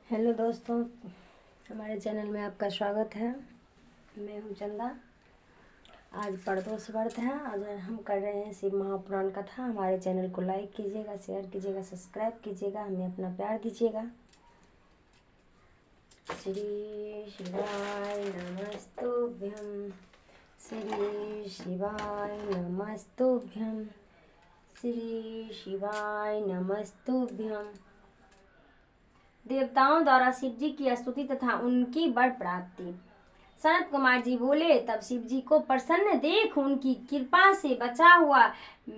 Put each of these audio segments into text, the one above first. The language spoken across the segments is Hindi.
हेलो दोस्तों, हमारे चैनल में आपका स्वागत है। मैं हूं चंदा। आज प्रदोष व्रत है। आज हम कर रहे हैं शिव महापुराण कथा। हमारे चैनल को लाइक कीजिएगा, शेयर कीजिएगा, सब्सक्राइब कीजिएगा, हमें अपना प्यार दीजिएगा। श्री शिवाय नमस्तुभ्यं, श्री शिवाय नमस्तुभ्यं, श्री शिवाय नमस्तुभ्यं। देवताओं द्वारा शिव जी की स्तुति तथा उनकी वर प्राप्ति। सनत कुमार जी बोले, तब शिव जी को प्रसन्न देख उनकी कृपा से बचा हुआ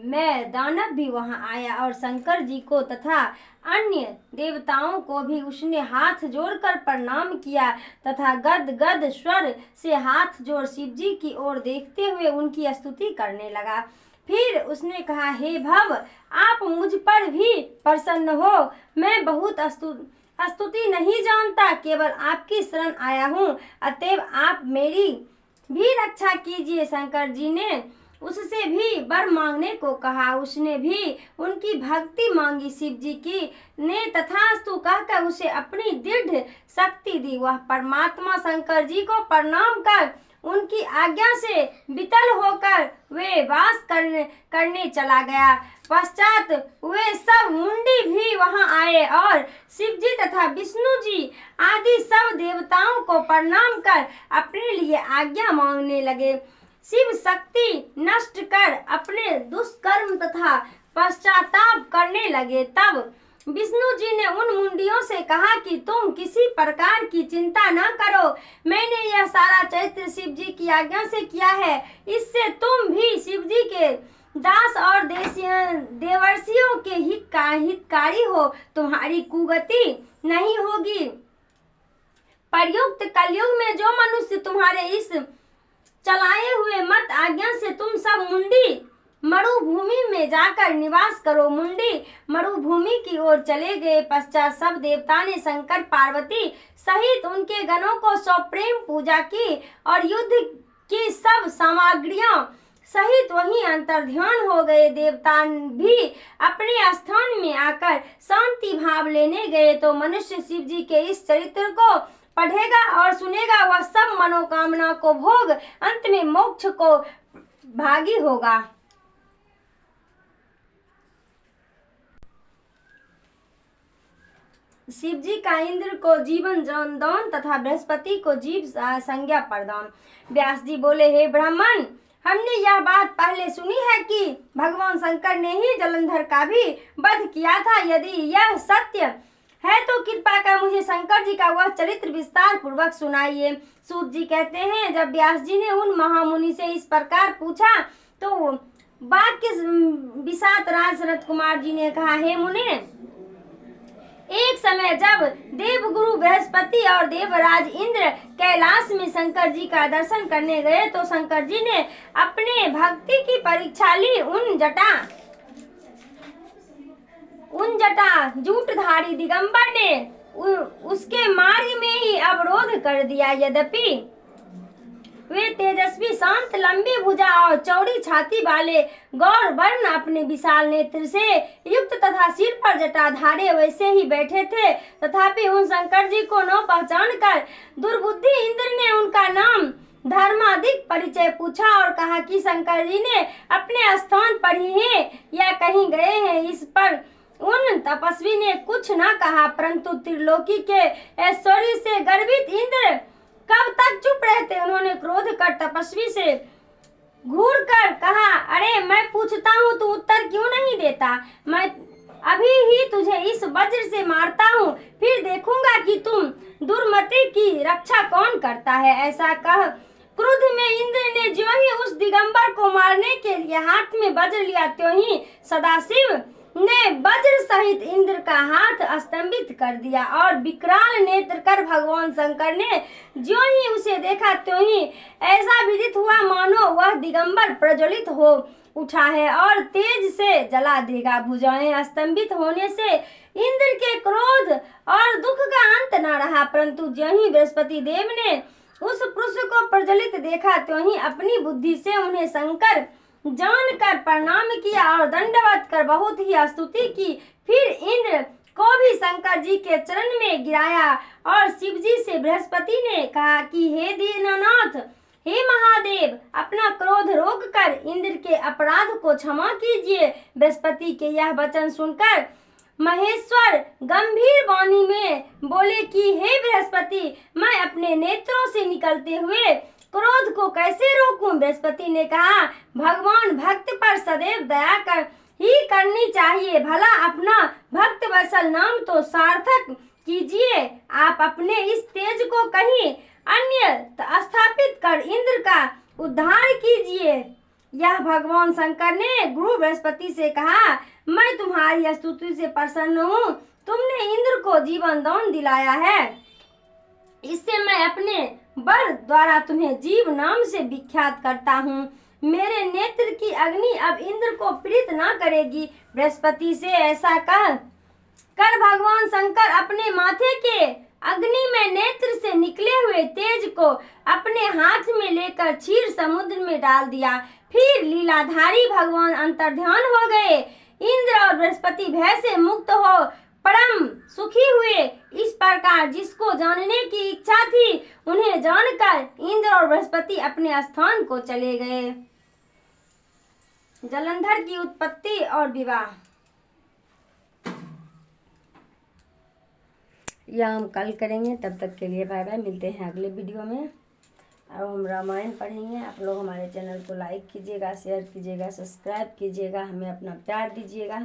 मैं दानव भी वहां आया और शंकर जी को तथा अन्य देवताओं को भी उसने हाथ जोड़कर प्रणाम किया तथा गद गद स्वर से हाथ जोड़ शिव जी की ओर देखते हुए उनकी स्तुति करने लगा। फिर उसने कहा, हे भव, आप मुझ पर भी प्रसन्न हो। मैं बहुत स्तुति नहीं जानता, केवल आपकी शरण आया हूँ, अतएव आप मेरी भी रक्षा कीजिए। शंकर जी ने उससे भी वर मांगने को कहा। उसने भी उनकी भक्ति मांगी। शिव जी की ने तथास्तु कहकर उसे अपनी दृढ़ शक्ति दी। वह परमात्मा शंकर जी को प्रणाम कर उनकी आज्ञा से वितल होकर वे वास करने चला गया। पश्चात वे सब मुंडी भी वहां आए और शिव जी तथा विष्णु जी आदि सब देवताओं को प्रणाम कर अपने लिए आज्ञा मांगने लगे। शिव शक्ति नष्ट कर अपने दुष्कर्म तथा पश्चाताप करने लगे। तब विष्णु जी ने उन मुंडियों से कहा कि तुम किसी प्रकार की चिंता न करो। मैंने यह सारा चरित्र शिव जी की आज्ञा से किया है। इससे तुम भी शिव जी के दास और देवर्षियों के हितकारी हो। तुम्हारी कुगति नहीं होगी। प्रयुक्त कलयुग में जो मनुष्य तुम्हारे इस चलाए हुए मत आज्ञा से तुम सब मुंडी मरुभूमि में जाकर निवास करो। मुंडी मरुभूमि की ओर चले गए। पश्चात सब देवता ने शंकर पार्वती सहित उनके गणों को सप्रेम पूजा की और युद्ध की सब सामग्रियों सहित वहीं अंतर्ध्यान हो गए। देवता भी अपने स्थान में आकर शांति भाव लेने गए। तो मनुष्य शिव जी के इस चरित्र को पढ़ेगा और सुनेगा, वह सब मनोकामना को भोग अंत में मोक्ष को भागी होगा। शिव जी का इंद्र को जीवन दान तथा बृहस्पति को जीव संज्ञा प्रदान। व्यास जी बोले, हे ब्राह्मण, हमने यह बात पहले सुनी है कि भगवान शंकर ने ही जलंधर का भी वध किया था। यदि यह सत्य है तो कृपा कर मुझे शंकर जी का वह चरित्र विस्तार पूर्वक सुनाइए। सूत जी कहते हैं, जब व्यास जी ने उन महामुनि से इस प्रकार पूछा तो वाक्य विषात राज सनत कुमार जी ने कहा, हे मुने, एक समय जब देवगुरु बृहस्पति और देवराज इंद्र कैलाश में शंकर जी का दर्शन करने गए तो शंकर जी ने अपने भक्ति की परीक्षा ली। उन जटा जूटधारी दिगंबर ने उसके मार्ग में ही अवरोध कर दिया। यद्यपि वे तेजस्वी, शांत, लंबी भुजा और चौड़ी छाती वाले गौर वर्ण अपने विशाल नेत्र से युक्त तथा सिर पर जटाधारे वैसे ही बैठे थे, तथापि उन शंकर जी को न पहचान कर दुर्बुद्धि इंद्र ने उनका नाम धर्माधिक परिचय पूछा और कहा कि शंकर जी ने अपने स्थान पर ही हैं या कहीं गए हैं। इस पर उन तपस्वी ने कुछ न कहा, परंतु त्रिलोकी के ऐश्वर्य से गर्वित इंद्र कब तक चुप रहते। उन्होंने क्रोध कर तपस्वी से घूर कर कहा, अरे मैं पूछता हूँ तू उत्तर क्यों नहीं देता? मैं अभी ही तुझे इस वज्र से मारता हूँ, फिर देखूंगा कि तुम दुर्मति की रक्षा कौन करता है। ऐसा कह क्रोध में इंद्र ने जो ही उस दिगंबर को मारने के लिए हाथ में वज्र लिया, त्यों ही सदाशिव ने वज्र सहित इंद्र का हाथ स्तंभित कर दिया और विकराल नेत्र कर भगवान शंकर ने जो ही उसे देखा त्यों ही ऐसा विदित हुआ मानो वह दिगंबर प्रज्वलित हो उठा है और तेज से जला देगा। भुजाएं स्तंभित होने से इंद्र के क्रोध और दुख का अंत न रहा, परंतु जो ही बृहस्पति देव ने उस पुरुष को प्रज्वलित देखा त्यों ही अपनी बुद्धि से उन्हें शंकर जानकर प्रणाम किया और दंडवत कर बहुत ही स्तुति की। फिर इंद्र को भी शंकर जी के चरण में गिराया और शिव जी से बृहस्पति ने कहा कि हे दीनानाथ, हे महादेव, अपना क्रोध रोक कर इंद्र के अपराध को क्षमा कीजिए। बृहस्पति के यह वचन सुनकर महेश्वर गंभीर वाणी में बोले कि हे बृहस्पति, मैं अपने नेत्रों से निकलते हुए क्रोध को कैसे रोकूं? बृहस्पति ने कहा, भगवान भक्त पर सदैव दया कर ही करनी चाहिए। भला अपना भक्त वत्सल नाम तो सार्थक कीजिए। आप अपने इस तेज को कहीं अन्य स्थापित कर इंद्र का उद्धार कीजिए। यह भगवान शंकर ने गुरु बृहस्पति से कहा, मैं तुम्हारी स्तुति से प्रसन्न हूँ। तुमने इंद्र को जीवन दान दिलाया है, इससे मैं अपने बर द्वारा तुम्हें जीव नाम से विख्यात करता हूँ। मेरे नेत्र की अग्नि अब इंद्र को पीड़ित न करेगी। बृहस्पति से ऐसा कर भगवान शंकर अपने माथे के अग्नि में नेत्र से निकले हुए तेज को अपने हाथ में लेकर क्षीर समुद्र में डाल दिया। फिर लीलाधारी भगवान अंतर्ध्यान हो गए। इंद्र और बृहस्पति भय से मुक्त हो परम सुखी हुए। इस प्रकार जिसको जानने की इच्छा थी उन्हें जानकर इंद्र और बृहस्पति अपने स्थान को चले गए। जलंधर की उत्पत्ति और विवाह यह हम कल करेंगे। तब तक के लिए बाय बाय, मिलते हैं अगले वीडियो में। अब हम रामायण पढ़ेंगे। आप लोग हमारे चैनल को लाइक कीजिएगा, शेयर कीजिएगा, सब्सक्राइब कीजिएगा, हमें अपना प्यार दीजिएगा।